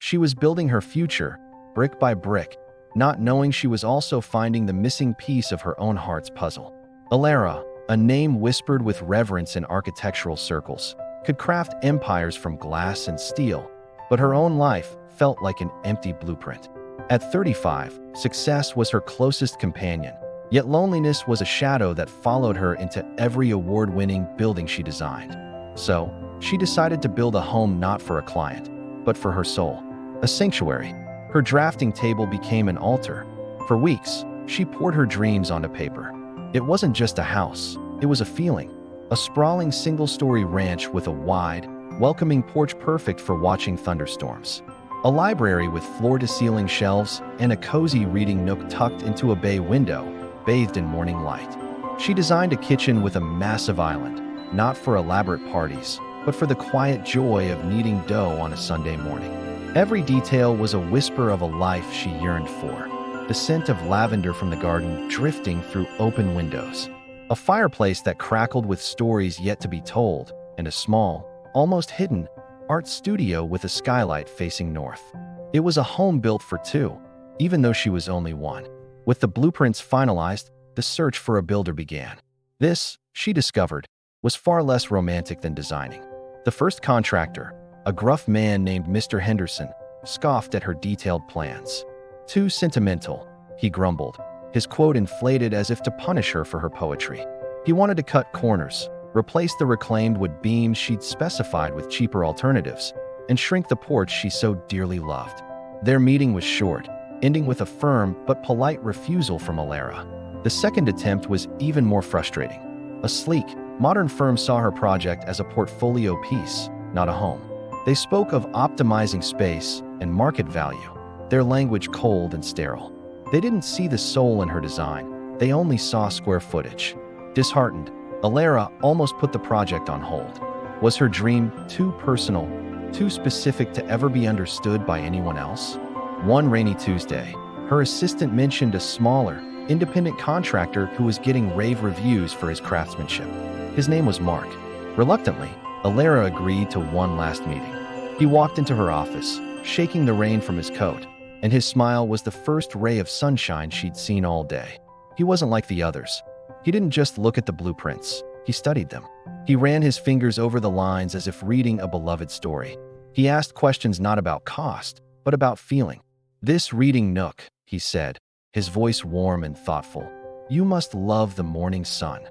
She was building her future, brick by brick, not knowing she was also finding the missing piece of her own heart's puzzle. Alara, a name whispered with reverence in architectural circles, could craft empires from glass and steel, but her own life felt like an empty blueprint. At 35, success was her closest companion, yet loneliness was a shadow that followed her into every award-winning building she designed. So, she decided to build a home not for a client, but for her soul. A sanctuary. Her drafting table became an altar. For weeks, she poured her dreams onto paper. It wasn't just a house, it was a feeling. A sprawling single-story ranch with a wide, welcoming porch perfect for watching thunderstorms. A library with floor-to-ceiling shelves and a cozy reading nook tucked into a bay window, bathed in morning light. She designed a kitchen with a massive island, not for elaborate parties, but for the quiet joy of kneading dough on a Sunday morning. Every detail was a whisper of a life she yearned for. The scent of lavender from the garden drifting through open windows. A fireplace that crackled with stories yet to be told, and a small, almost hidden, art studio with a skylight facing north. It was a home built for two, even though she was only one. With the blueprints finalized, the search for a builder began. This, she discovered, was far less romantic than designing. The first contractor, a gruff man named Mr. Henderson, scoffed at her detailed plans. Too sentimental, he grumbled, his quote inflated as if to punish her for her poetry. He wanted to cut corners, replace the reclaimed wood beams she'd specified with cheaper alternatives, and shrink the porch she so dearly loved. Their meeting was short, ending with a firm but polite refusal from Alara. The second attempt was even more frustrating. A sleek, modern firm saw her project as a portfolio piece, not a home. They spoke of optimizing space and market value, their language cold and sterile. They didn't see the soul in her design, they only saw square footage. Disheartened, Alara almost put the project on hold. Was her dream too personal, too specific to ever be understood by anyone else? One rainy Tuesday, her assistant mentioned a smaller, independent contractor who was getting rave reviews for his craftsmanship. His name was Mark. Reluctantly, Alara agreed to one last meeting. He walked into her office, shaking the rain from his coat, and his smile was the first ray of sunshine she'd seen all day. He wasn't like the others. He didn't just look at the blueprints, he studied them. He ran his fingers over the lines as if reading a beloved story. He asked questions not about cost, but about feeling. "This reading nook," he said, his voice warm and thoughtful. "You must love the morning sun."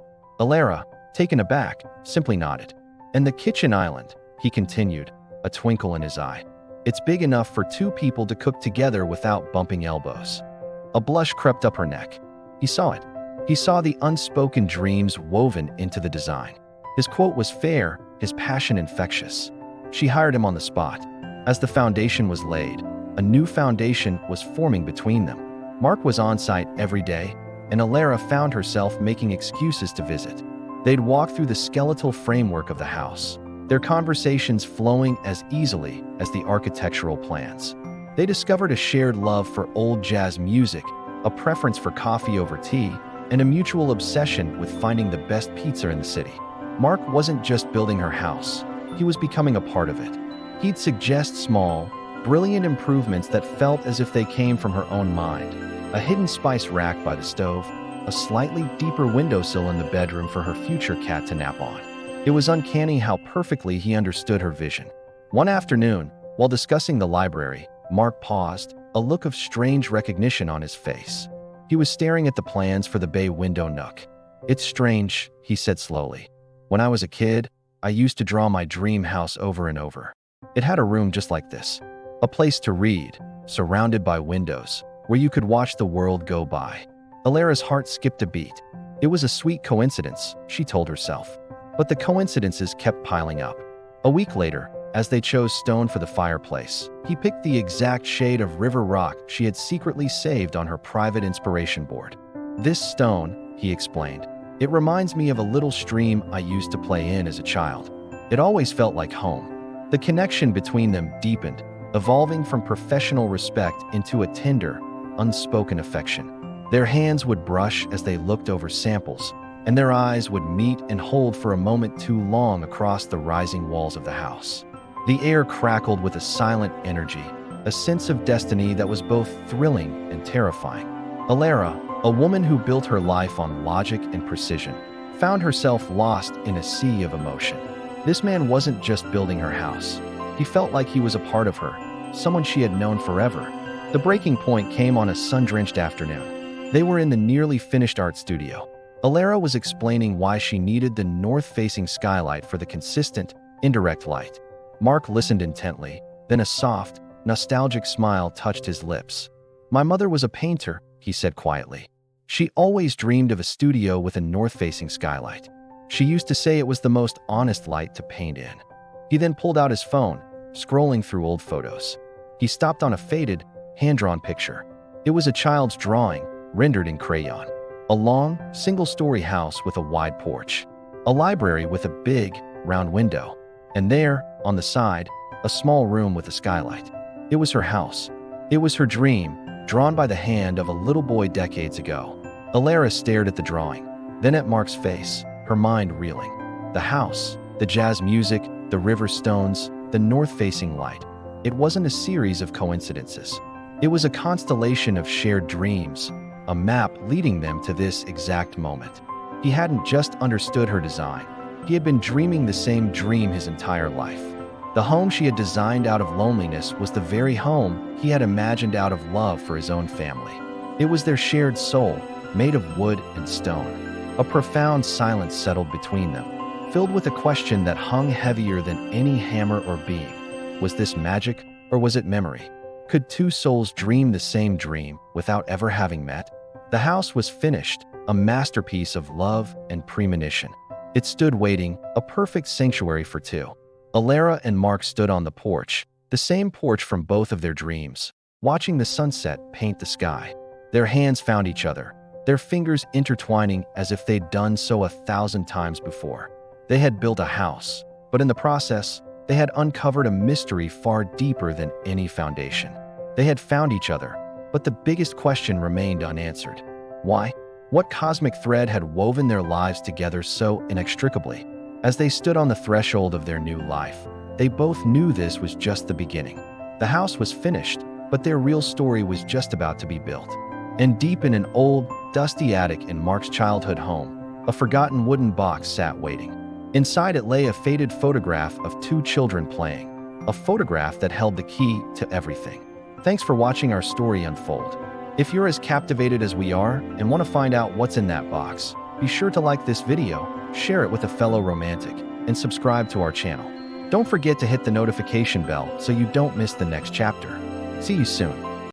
Alara, taken aback, simply nodded. "And the kitchen island," he continued, a twinkle in his eye. "It's big enough for two people to cook together without bumping elbows." A blush crept up her neck. He saw it. He saw the unspoken dreams woven into the design. His quote was fair, his passion infectious. She hired him on the spot. As the foundation was laid, a new foundation was forming between them. Mark was on site every day, and Alara found herself making excuses to visit. They'd walk through the skeletal framework of the house, their conversations flowing as easily as the architectural plans. They discovered a shared love for old jazz music, a preference for coffee over tea, and a mutual obsession with finding the best pizza in the city. Mark wasn't just building her house, he was becoming a part of it. He'd suggest small, brilliant improvements that felt as if they came from her own mind. A hidden spice rack by the stove, a slightly deeper windowsill in the bedroom for her future cat to nap on. It was uncanny how perfectly he understood her vision. One afternoon, while discussing the library, Mark paused, a look of strange recognition on his face. He was staring at the plans for the bay window nook. "It's strange," he said slowly. "When I was a kid, I used to draw my dream house over and over. It had a room just like this. A place to read, surrounded by windows, where you could watch the world go by." Alara's heart skipped a beat. It was a sweet coincidence, she told herself. But the coincidences kept piling up. A week later, as they chose stone for the fireplace, he picked the exact shade of river rock she had secretly saved on her private inspiration board. "This stone," he explained, "it reminds me of a little stream I used to play in as a child. It always felt like home." The connection between them deepened, evolving from professional respect into a tender, unspoken affection. Their hands would brush as they looked over samples, and their eyes would meet and hold for a moment too long across the rising walls of the house. The air crackled with a silent energy, a sense of destiny that was both thrilling and terrifying. Alara, a woman who built her life on logic and precision, found herself lost in a sea of emotion. This man wasn't just building her house. He felt like he was a part of her, someone she had known forever. The breaking point came on a sun-drenched afternoon. They were in the nearly finished art studio. Alara was explaining why she needed the north-facing skylight for the consistent, indirect light. Mark listened intently, then a soft, nostalgic smile touched his lips. "My mother was a painter," he said quietly. "She always dreamed of a studio with a north-facing skylight. She used to say it was the most honest light to paint in." He then pulled out his phone, scrolling through old photos. He stopped on a faded, hand-drawn picture. It was a child's drawing, rendered in crayon. A long, single-story house with a wide porch. A library with a big, round window. And there, on the side, a small room with a skylight. It was her house. It was her dream, drawn by the hand of a little boy decades ago. Alara stared at the drawing, then at Mark's face, her mind reeling. The house, the jazz music, the river stones, the north-facing light. It wasn't a series of coincidences. It was a constellation of shared dreams, a map leading them to this exact moment. He hadn't just understood her design. He had been dreaming the same dream his entire life. The home she had designed out of loneliness was the very home he had imagined out of love for his own family. It was their shared soul, made of wood and stone. A profound silence settled between them, filled with a question that hung heavier than any hammer or beam. Was this magic, or was it memory? Could two souls dream the same dream without ever having met? The house was finished, a masterpiece of love and premonition. It stood waiting, a perfect sanctuary for two. Alara and Mark stood on the porch, the same porch from both of their dreams, watching the sunset paint the sky. Their hands found each other, their fingers intertwining as if they'd done so 1,000 times before. They had built a house, but in the process, they had uncovered a mystery far deeper than any foundation. They had found each other, but the biggest question remained unanswered. Why? What cosmic thread had woven their lives together so inextricably? As they stood on the threshold of their new life, they both knew this was just the beginning. The house was finished, but their real story was just about to be built. And deep in an old, dusty attic in Mark's childhood home, a forgotten wooden box sat waiting. Inside it lay a faded photograph of two children playing, a photograph that held the key to everything. Thanks for watching our story unfold. If you're as captivated as we are and want to find out what's in that box, be sure to like this video, share it with a fellow romantic, and subscribe to our channel. Don't forget to hit the notification bell so you don't miss the next chapter. See you soon.